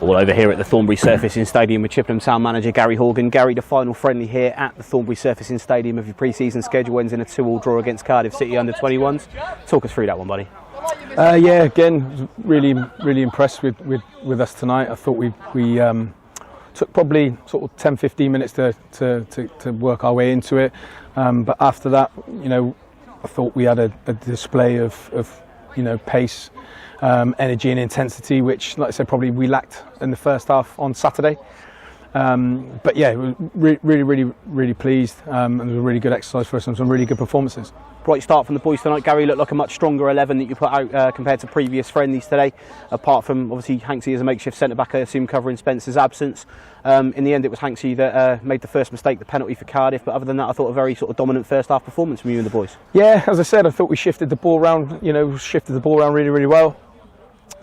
All over here at the Thornbury Surfacing Stadium with Chippenham Town manager Gary Horgan. Gary, the final friendly here at the Thornbury Surfacing Stadium of your pre-season schedule ends in a 2-2 draw against Cardiff City under-21s. Talk us through that one, buddy. Yeah, again, really impressed with us tonight. I thought we took probably sort of 10-15 minutes to work our way into it, but after that, I thought we had a display of pace, energy and intensity, which, like I said, probably we lacked in the first half on Saturday. But yeah, really pleased, and it was a really good exercise for us and some really good performances. Bright start from the boys tonight. Gary, looked like a much stronger 11 that you put out compared to previous friendlies today, apart from obviously Hanksy as a makeshift centre-back, I assume, covering Spencer's absence. In the end, it was Hanksy that made the first mistake, the penalty for Cardiff, but other than that, I thought a very sort of dominant first half performance from you and the boys. Yeah, as I said, I thought we shifted the ball around, really well.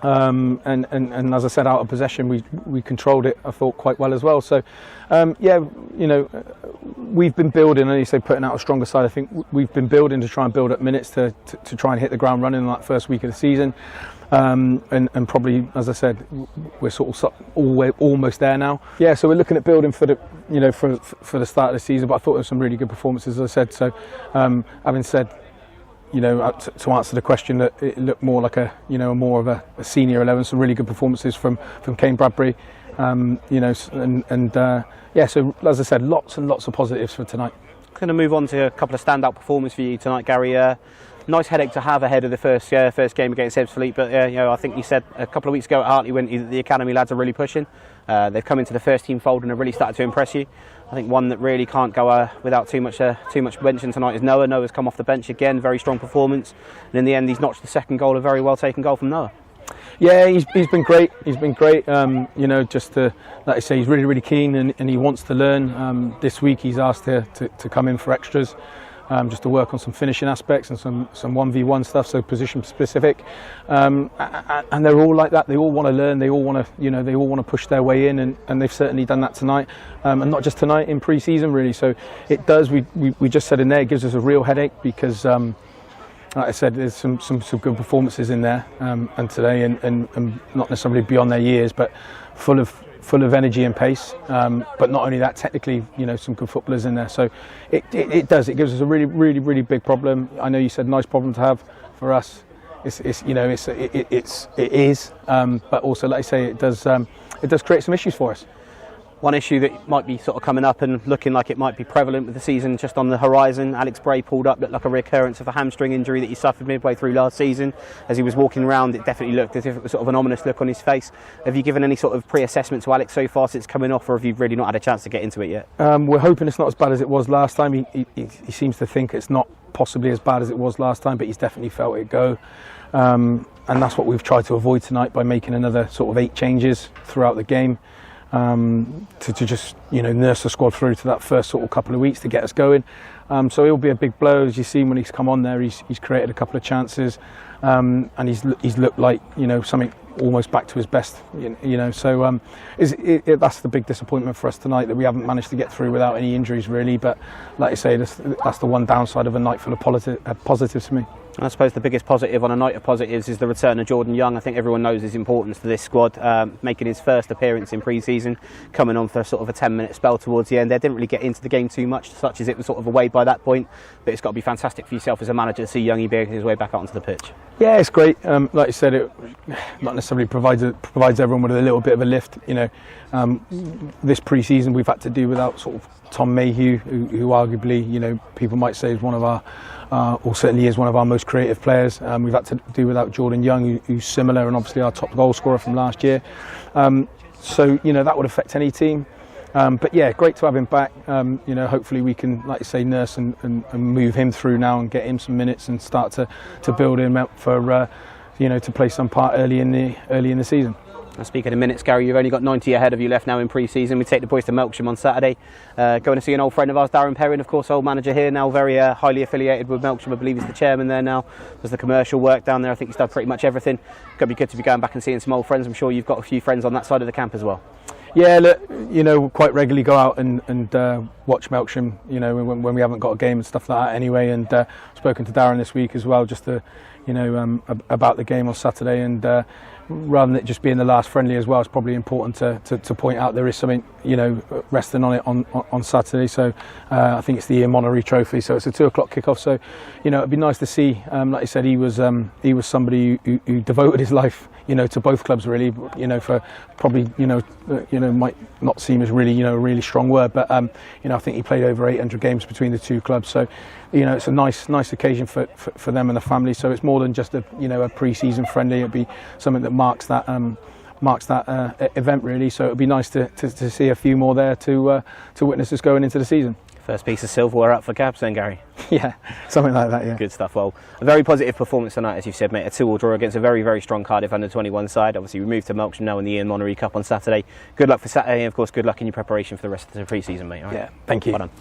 And as I said, out of possession, we controlled it, I thought, quite well as well. So, yeah, we've been building, and you say putting out a stronger side. I think we've been building to try and build up minutes to try and hit the ground running in that first week of the season. And probably, as I said, we're sort of almost there now. Yeah, so we're looking at building for the for the start of the season. But I thought there were some really good performances, as I said. So, having said, to answer the question, that it looked more like more of a senior 11. Some really good performances from Kane Bradbury, yeah. So as I said, lots and lots of positives for tonight. Going to move on to a couple of standout performances for you tonight, Gary. Nice headache to have ahead of the first game against Ebbsfleet, but I think you said a couple of weeks ago at Hartley when the academy lads are really pushing. They've come into the first team fold and have really started to impress you. I think one that really can't go without too much mention tonight is Noah. Noah's come off the bench again, very strong performance, and in the end he's notched the second goal, a very well taken goal from Noah. Yeah, he's been great. He's been great. Just to, like I say, he's really keen and he wants to learn. This week he's asked to come in for extras. Just to work on some finishing aspects and some 1v1 stuff, so position specific, and they're all like that. They all want to learn. They all want to, they all want to push their way in, and they've certainly done that tonight, and not just tonight, in pre-season really. So it does. We just said in there, it gives us a real headache because, like I said, there's some good performances in there, and today, and not necessarily beyond their years, but full of energy and pace, but not only that, technically, some good footballers in there. So it gives us a really big problem. I know you said nice problem to have. For us, it is, but also, like I say, it does create some issues for us. One issue that might be sort of coming up and looking like it might be prevalent with the season just on the horizon. Alex Bray pulled up, looked like a recurrence of a hamstring injury that he suffered midway through last season. As he was walking around, it definitely looked as if it was sort of an ominous look on his face. Have you given any sort of pre-assessment to Alex so far since coming off, or have you really not had a chance to get into it yet? We're hoping it's not as bad as it was last time. He seems to think it's not possibly as bad as it was last time, but he's definitely felt it go. And that's what we've tried to avoid tonight by making another sort of 8 changes throughout the game. To just nurse the squad through to that first sort of couple of weeks to get us going. So it'll be a big blow. As you see when he's come on there, he's created a couple of chances, and he's looked like something almost back to his best. So that's the big disappointment for us tonight, that we haven't managed to get through without any injuries really. But like I say, that's the one downside of a night full of positives for me. I suppose the biggest positive on a night of positives is the return of Jordan Young. I think everyone knows his importance to this squad, making his first appearance in pre-season, coming on for sort of a 10-minute spell towards the end. They didn't really get into the game too much, such as it was sort of away by that point, but it's got to be fantastic for yourself as a manager to see Youngie making his way back out onto the pitch. Yeah, it's great. Like I said, it not necessarily provides everyone with a little bit of a lift. This pre-season we've had to do without sort of Tom Mayhew, who arguably, people might say is one of our, or certainly is one of our most creative players. We've had to do without Jordan Young, who's similar and obviously our top goal scorer from last year. So that would affect any team. But yeah, great to have him back. Hopefully we can, like you say, nurse and move him through now and get him some minutes and start to build him up for to play some part early in the season. And speaking of minutes, Gary, you've only got 90 ahead of you left now in pre-season. We take the boys to Milksham on Saturday. Going to see an old friend of ours, Darren Perrin, of course, old manager here, now very highly affiliated with Milksham. I believe he's the chairman there now. Does the commercial work down there. I think he's done pretty much everything. Could be good to be going back and seeing some old friends. I'm sure you've got a few friends on that side of the camp as well. Yeah, look, quite regularly go out and watch Milksham, when we haven't got a game and stuff like that anyway. And spoken to Darren this week as well, just to, about the game on Saturday. And rather than it just being the last friendly as well, it's probably important to point out there is something, you know, resting on it on Saturday. So I think it's the Ian Monnery Trophy, so it's a 2 o'clock kickoff. So, you know, it'd be nice to see. Like I said, he was somebody who devoted his life, you know, to both clubs really. You know, for probably, you know, might not seem as really, you know, a really strong word, but you know, I think he played over 800 games between the two clubs. So, you know, it's a nice occasion for them and the family. So it's more than just a, you know, a pre-season friendly. It'd be something that marks that event really. So it'd be nice to see a few more there to witness us going into the season. First piece of silverware up for Cabs then, Gary. Yeah, something like that, yeah. Good stuff. Well, a very positive performance tonight, as you've said, mate. A 2-2 draw against a very, very strong Cardiff under-21 side. Obviously, we moved to Milksham now in the Ian Monnery Cup on Saturday. Good luck for Saturday, and of course, good luck in your preparation for the rest of the pre-season, mate. All right? Yeah, thank you. Well done.